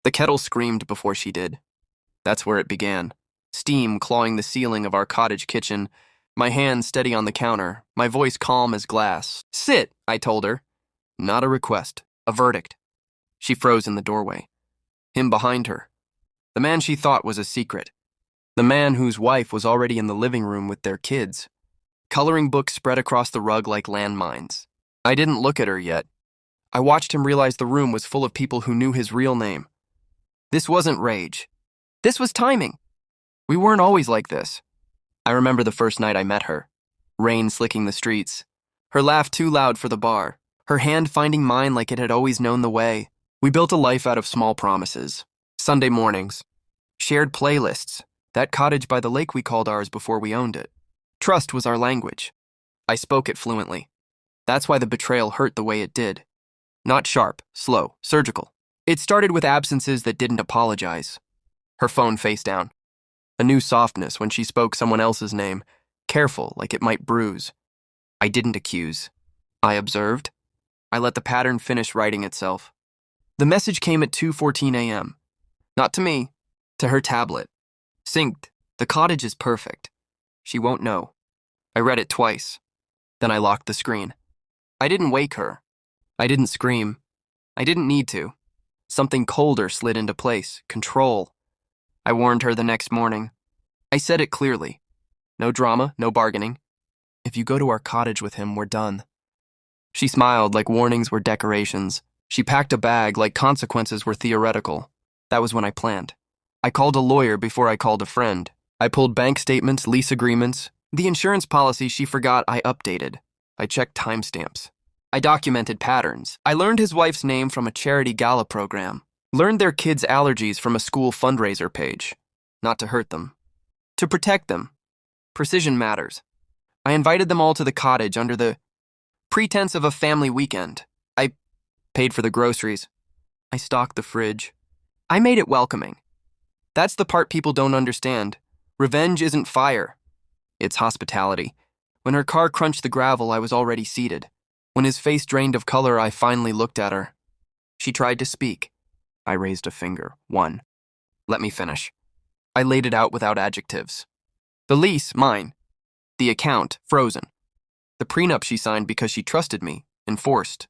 The kettle screamed before she did. That's where it began. Steam clawing the ceiling of our cottage kitchen, my hands steady on the counter, my voice calm as glass. "Sit," I told her. Not a request, a verdict. She froze in the doorway. Him behind her. The man she thought was a secret. The man whose wife was already in the living room with their kids. Coloring books spread across the rug like landmines. I didn't look at her yet. I watched him realize the room was full of people who knew his real name. This wasn't rage. This was timing. We weren't always like this. I remember the first night I met her. Rain slicking the streets. Her laugh too loud for the bar. Her hand finding mine like it had always known the way. We built a life out of small promises. Sunday mornings. Shared playlists. That cottage by the lake we called ours before we owned it. Trust was our language. I spoke it fluently. That's why the betrayal hurt the way it did. Not sharp, slow, surgical. It started with absences that didn't apologize. Her phone face down. A new softness when she spoke someone else's name, careful like it might bruise. I didn't accuse. I observed. I let the pattern finish writing itself. The message came at 2:14 a.m. Not to me, to her tablet. Synced. The cottage is perfect. She won't know. I read it twice. Then I locked the screen. I didn't wake her. I didn't scream. I didn't need to. Something colder slid into place. Control. I warned her the next morning. I said it clearly. No drama, no bargaining. If you go to our cottage with him, we're done. She smiled like warnings were decorations. She packed a bag like consequences were theoretical. That was when I planned. I called a lawyer before I called a friend. I pulled bank statements, lease agreements. The insurance policy she forgot I updated. I checked timestamps. I documented patterns. I learned his wife's name from a charity gala program. Learned their kids' allergies from a school fundraiser page. Not to hurt them. To protect them. Precision matters. I invited them all to the cottage under the pretense of a family weekend. I paid for the groceries. I stocked the fridge. I made it welcoming. That's the part people don't understand. Revenge isn't fire. It's hospitality. When her car crunched the gravel, I was already seated. When his face drained of color, I finally looked at her. She tried to speak. I raised a finger. One. Let me finish. I laid it out without adjectives. The lease, mine. The account, frozen. The prenup she signed because she trusted me, enforced.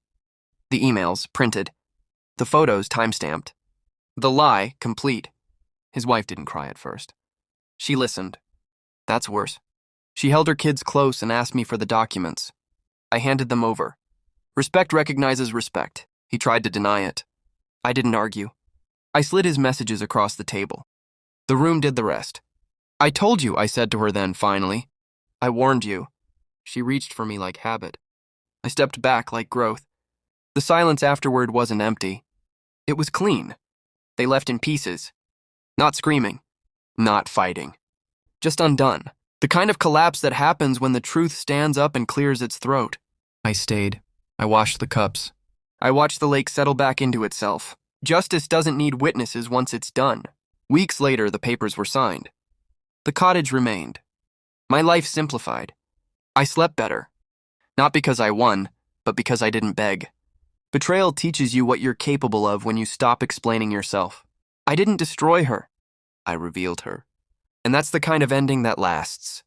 The emails, printed. The photos, timestamped. The lie, complete. His wife didn't cry at first. She listened. That's worse. She held her kids close and asked me for the documents. I handed them over. Respect recognizes respect. He tried to deny it. I didn't argue. I slid his messages across the table. The room did the rest. I told you, I said to her then, finally. I warned you. She reached for me like habit. I stepped back like growth. The silence afterward wasn't empty. It was clean. They left in pieces. Not screaming. Not fighting. Just undone. The kind of collapse that happens when the truth stands up and clears its throat. I stayed. I washed the cups. I watched the lake settle back into itself. Justice doesn't need witnesses once it's done. Weeks later, the papers were signed. The cottage remained. My life simplified. I slept better. Not because I won, but because I didn't beg. Betrayal teaches you what you're capable of when you stop explaining yourself. I didn't destroy her. I revealed her. And that's the kind of ending that lasts.